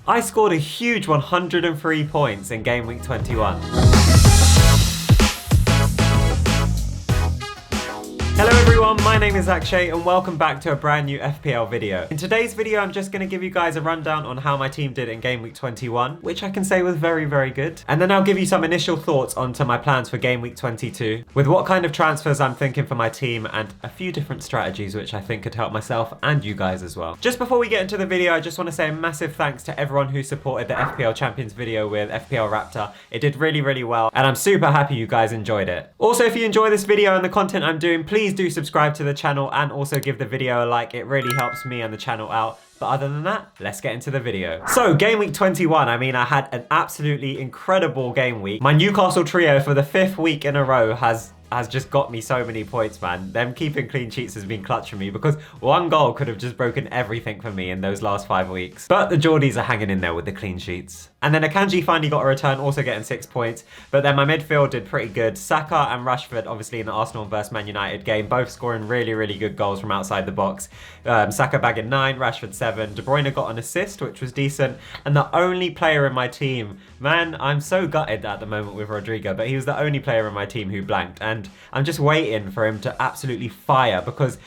I scored a huge 103 points in game week 21. Hello everyone, my name is Akshay and welcome back to a brand new FPL video. In today's video, I'm just going to give you guys a rundown on how my team did in game week 21, which I can say was very, very good. And then I'll give you some initial thoughts onto my plans for game week 22, with what kind of transfers I'm thinking for my team and a few different strategies which I think could help myself and you guys as well. Just before we get into the video, I just want to say a massive thanks to everyone who supported the FPL Champions video with FPL Raptor. It did really, really well and I'm super happy you guys enjoyed it. Also, if you enjoy this video and the content I'm doing, please do subscribe to the channel and also give the video a like. It really helps me and the channel out. But other than that, let's get into the video. So game week 21, I mean, I had an absolutely incredible game week. My Newcastle trio for the 5th week in a row has just got me so many points, man. Them keeping clean sheets has been clutch for me because one goal could have just broken everything for me in those last 5 weeks. But the Geordies are hanging in there with the clean sheets. And then Akanji finally got a return, also getting 6 points. But then my midfield did pretty good. Saka and Rashford, obviously in the Arsenal vs Man United game, both scoring really, really good goals from outside the box. Saka bagging 9, Rashford 7. De Bruyne got an assist, which was decent. And the only player in my team, man, I'm so gutted at the moment with Rodrigo, but he was the only player in my team who blanked. And I'm just waiting for him to absolutely fire because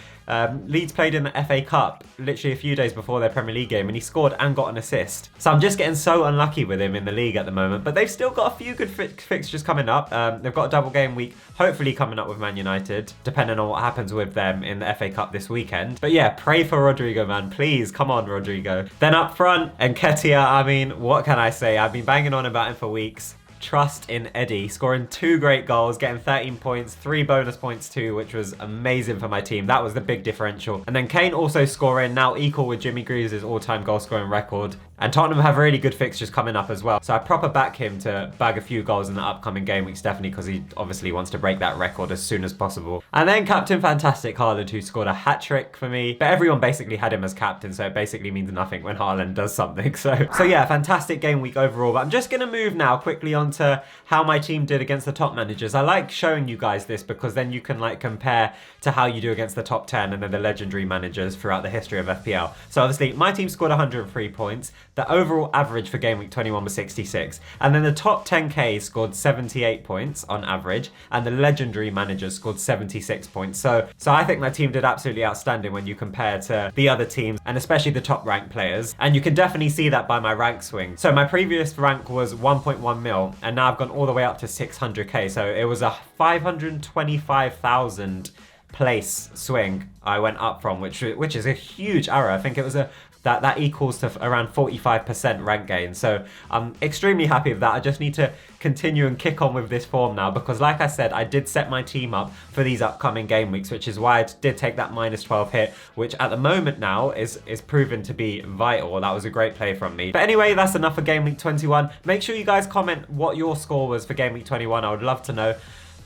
Leeds played in the FA Cup literally a few days before their Premier League game and he scored and got an assist. So I'm just getting so unlucky with him in the league at the moment, but they've still got a few good fixtures coming up. They've got a double game week hopefully coming up with Man United, depending on what happens with them in the FA Cup this weekend. But yeah, pray for Rodrigo, man. Please, come on, Rodrigo. Then up front, Nketiah, I mean, what can I say? I've been banging on about him for weeks. Trust in Eddie, scoring 2 great goals, getting 13 points, 3 bonus points too, which was amazing for my team. That was the big differential. And then Kane also scoring, now equal with Jimmy Greaves' all-time goal scoring record. And Tottenham have really good fixtures coming up as well. So I proper back him to bag a few goals in the upcoming game weeks, definitely, because he obviously wants to break that record as soon as possible. And then Captain Fantastic Haaland, who scored a hat-trick for me. But everyone basically had him as captain, so it basically means nothing when Haaland does something. So yeah, fantastic game week overall. But I'm just going to move now quickly on to how my team did against the top managers. I like showing you guys this because then you can like compare to how you do against the top 10 and then the legendary managers throughout the history of FPL. So obviously my team scored 103 points. The overall average for game week 21 was 66. And then the top 10k scored 78 points on average and the legendary managers scored 76 points. So I think my team did absolutely outstanding when you compare to the other teams and especially the top ranked players. And you can definitely see that by my rank swing. So my previous rank was 1.1 mil and now I've gone all the way up to 600k. So it was a 525,000 place swing I went up from, which is a huge arrow. I think it was that equals to around 45% rank gain. So I'm extremely happy with that. I just need to continue and kick on with this form now because like I said, I did set my team up for these upcoming game weeks, which is why I did take that -12 hit, which at the moment now is proven to be vital. That was a great play from me. But anyway, that's enough for game week 21. Make sure you guys comment what your score was for game week 21. I would love to know.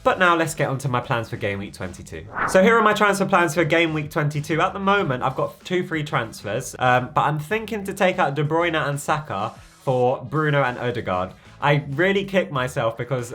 But now let's get on to my plans for game week 22. So here are my transfer plans for game week 22. At the moment, I've got 2 free transfers, but I'm thinking to take out De Bruyne and Saka for Bruno and Odegaard. I really kicked myself because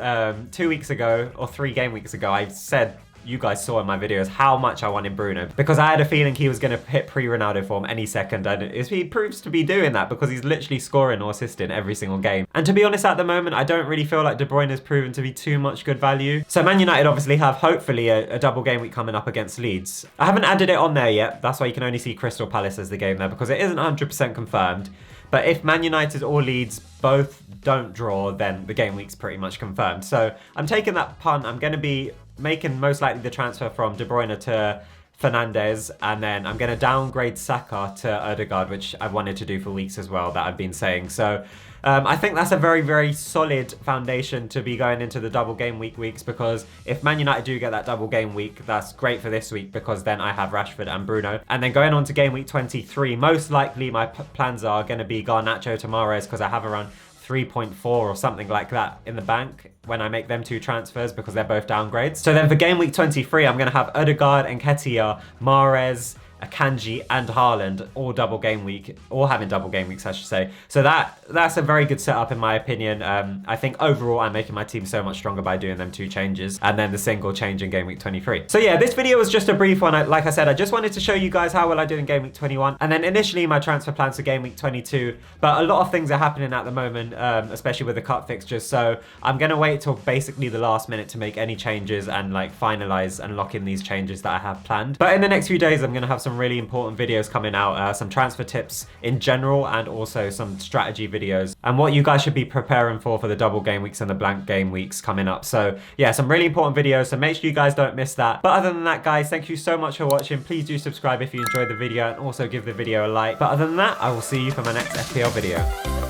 2 weeks ago, or 3 game weeks ago, I said, you guys saw in my videos how much I wanted Bruno because I had a feeling he was going to hit pre-Ronaldo form any second, and he proves to be doing that because he's literally scoring or assisting every single game. And to be honest, at the moment, I don't really feel like De Bruyne has proven to be too much good value. So Man United obviously have hopefully a double game week coming up against Leeds. I haven't added it on there yet. That's why you can only see Crystal Palace as the game there because it isn't 100% confirmed. But if Man United or Leeds both don't draw, then the game week's pretty much confirmed. So I'm taking that punt. I'm going to be making most likely the transfer from De Bruyne to Fernandes, and then I'm going to downgrade Saka to Odegaard, which I've wanted to do for weeks as well, that I've been saying. So I think that's a very, very solid foundation to be going into the double game week weeks, because if Man United do get that double game week, that's great for this week because then I have Rashford and Bruno. And then going on to game week 23, most likely my plans are going to be Garnacho to Mahrez because I have around 3.4 or something like that in the bank when I make them 2 transfers because they're both downgrades. So then for game week 23, I'm going to have Odegaard, Nketiah, Mahrez, Akanji, and Haaland all double game week, all having double game weeks, I should say. So that's a very good setup in my opinion. I think overall I'm making my team so much stronger by doing them 2 changes and then the single change in game week 23. So yeah, this video was just a brief one. Like I said, I just wanted to show you guys how well I did in game week 21 and then initially my transfer plans for game week 22. But a lot of things are happening at the moment, especially with the cut fixtures. So I'm gonna wait till basically the last minute to make any changes and like finalize and lock in these changes that I have planned. But in the next few days, I'm gonna have some really important videos coming out, some transfer tips in general and also some strategy videos and what you guys should be preparing for the double game weeks and the blank game weeks coming up. So yeah, some really important videos, so make sure you guys don't miss that. But other than that, guys, thank you so much for watching. Please do subscribe if you enjoyed the video and also give the video a like. But other than that, I will see you for my next FPL video.